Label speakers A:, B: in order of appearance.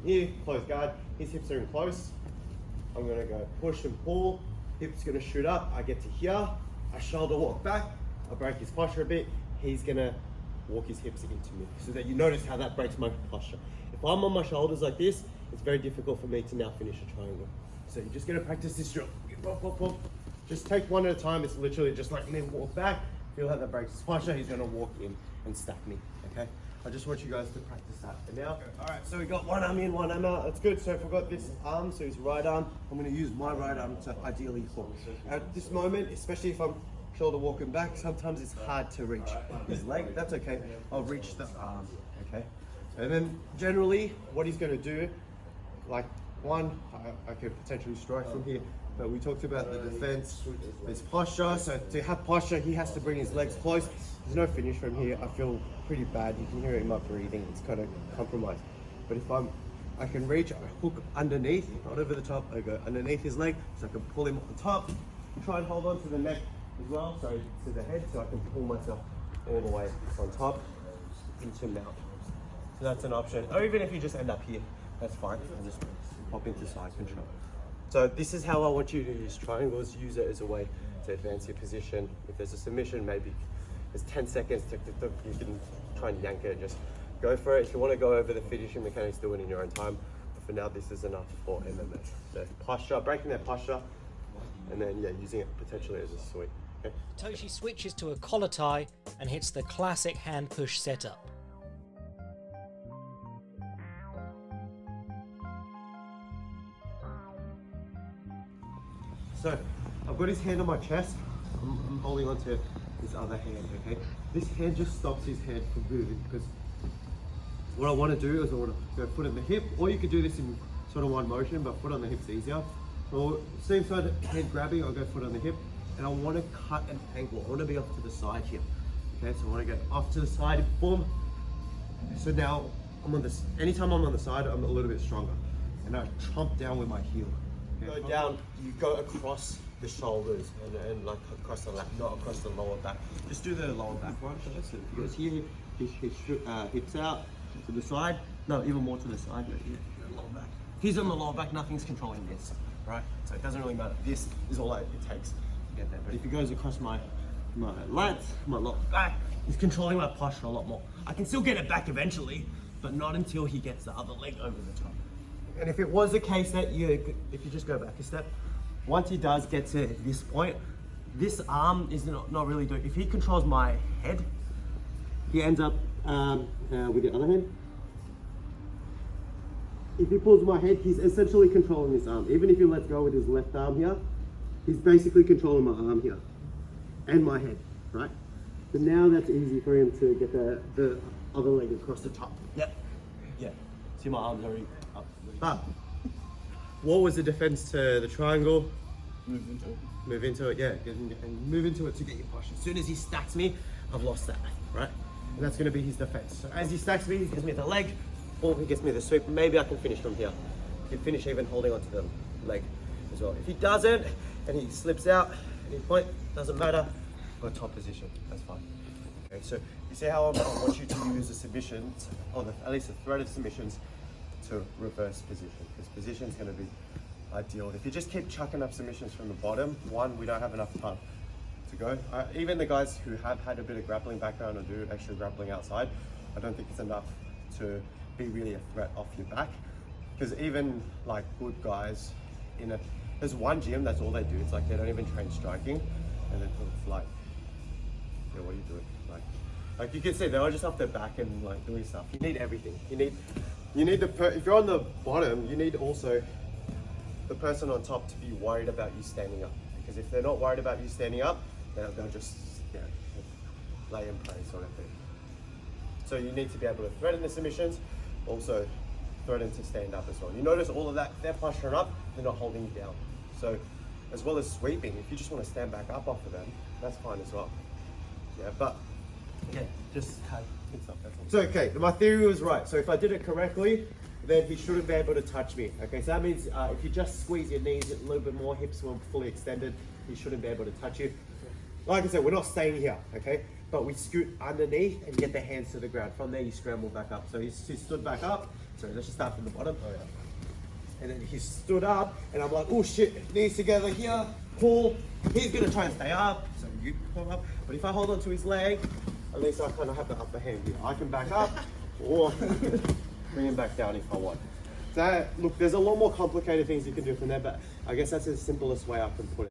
A: here, close guard, his hips are in close. I'm gonna go push and pull, hips gonna shoot up, I get to here, I shoulder walk back, I break his posture a bit, he's gonna walk his hips into me. So that you notice how that breaks my posture. If I'm on my shoulders like this, it's very difficult for me to now finish a triangle. So you're just gonna practice this drill. Pop, pop, pop. Just take one at a time. It's literally just like me walk back, feel how that breaks his posture, he's gonna walk in and stack me, okay? I just want you guys to practice that. And now, all right, so we got one arm in, one arm out. That's good. So if I've got this arm, so his right arm, I'm gonna use my right arm to ideally hook. At this moment, especially if I'm shoulder walking back, sometimes it's hard to reach his leg. That's okay. I'll reach the arm, okay? And then generally, what he's gonna do, like one, I could potentially strike from here, but we talked about the defense, there's posture. So to have posture, he has to bring his legs close. There's no finish from here. I feel pretty bad. You can hear it in my breathing. It's kind of compromised. But if I can reach, I hook underneath, not over the top. I go underneath his leg, so I can pull him off the top. Try and hold on to the neck as well, so to the head, so I can pull myself all the way on top into mount. So that's an option. Or even if you just end up here, that's fine. I'll just pop into side control. So this is how I want you to use triangles. Use it as a way to advance your position. If there's a submission, maybe there's 10 seconds to you can try and yank it and just go for it. If you want to go over the finishing mechanics, do it in your own time. But for now, this is enough for MMA. So posture, breaking that posture, and then yeah, using it potentially as a sweep. Okay.
B: Toshi switches to a collar tie and hits the classic hand push setup.
A: So I've got his hand on my chest. I'm holding onto his other hand, okay? This hand just stops his head from moving, because what I want to do is I want to go foot on the hip, or you could do this in sort of one motion, but foot on the hip's easier. So same side, head grabbing, I'll go foot on the hip, and I want to cut an angle. I want to be off to the side here, okay? So I want to go off to the side, boom. So now I'm on this. Anytime I'm on the side, I'm a little bit stronger, and I chomp down with my heel. Okay? Go down, you go across the shoulders and like across the lap, not across the lower back. Just do the lower back one. So that's it. He goes here, hips out to the side. No, even more to the side. Right here, lower back. If he's on the lower back, nothing's controlling this, right? So it doesn't really matter. This is all it takes to get there. But if he goes across my lats, my lower back, he's controlling my posture a lot more. I can still get it back eventually, but not until he gets the other leg over the top. And if it was the case that if you just go back a step, once he does get to this point, this arm is not really doing. If he controls my head, he ends up with the other hand. If he pulls my head, he's essentially controlling this arm. Even if he lets go with his left arm here, he's basically controlling my arm here and my head, right? So now that's easy for him to get the other leg across the top. Yep. Yeah. See, my arm's already up. But what was the defense to the triangle?
C: Move into it.
A: Move into it, yeah. And move into it to get your posture. As soon as he stacks me, I've lost that, right? And that's gonna be his defense. So as he stacks me, he gives me the leg, or he gets me the sweep. Maybe I can finish from here. I can finish even holding onto the leg as well. If he doesn't, and he slips out, any point, doesn't matter. Got top position, that's fine. Okay, so you see how I want you to use the submissions, or at least the thread of submissions, to reverse position, because position is going to be ideal. If you just keep chucking up submissions from the bottom, one, we don't have enough time to go. Even the guys who have had a bit of grappling background or do extra grappling outside, I don't think it's enough to be really a threat off your back, because even like good guys there's one gym, that's all they do. It's like they don't even train striking, and it's like, yeah, what are you doing? Like you can see they're all just off their back and like doing stuff. You need everything. You need if you're on the bottom, you need also the person on top to be worried about you standing up. Because if they're not worried about you standing up, they'll just lay in place sort of thing. So you need to be able to threaten the submissions, also threaten to stand up as well. You notice all of that, they're posturing up, they're not holding you down. So as well as sweeping, if you just want to stand back up off of them, that's fine as well. Yeah, but yeah, just cut things up, that's all. So okay, my theory was right. So if I did it correctly, then he shouldn't be able to touch me. Okay, so that means if you just squeeze your knees a little bit more, hips were fully extended, he shouldn't be able to touch you. Like I said, we're not staying here, okay? But we scoot underneath and get the hands to the ground. From there, you scramble back up. So he stood back up, So let's just start from the bottom. Oh yeah. And then he stood up, and I'm like, oh shit, knees together here, pull. He's gonna try and stay up, so you pull up. But if I hold on to his leg, at least I kind of have the upper hand here. I can back up, or bring him back down if I want. So look, there's a lot more complicated things you can do from there, but I guess that's the simplest way I can put it.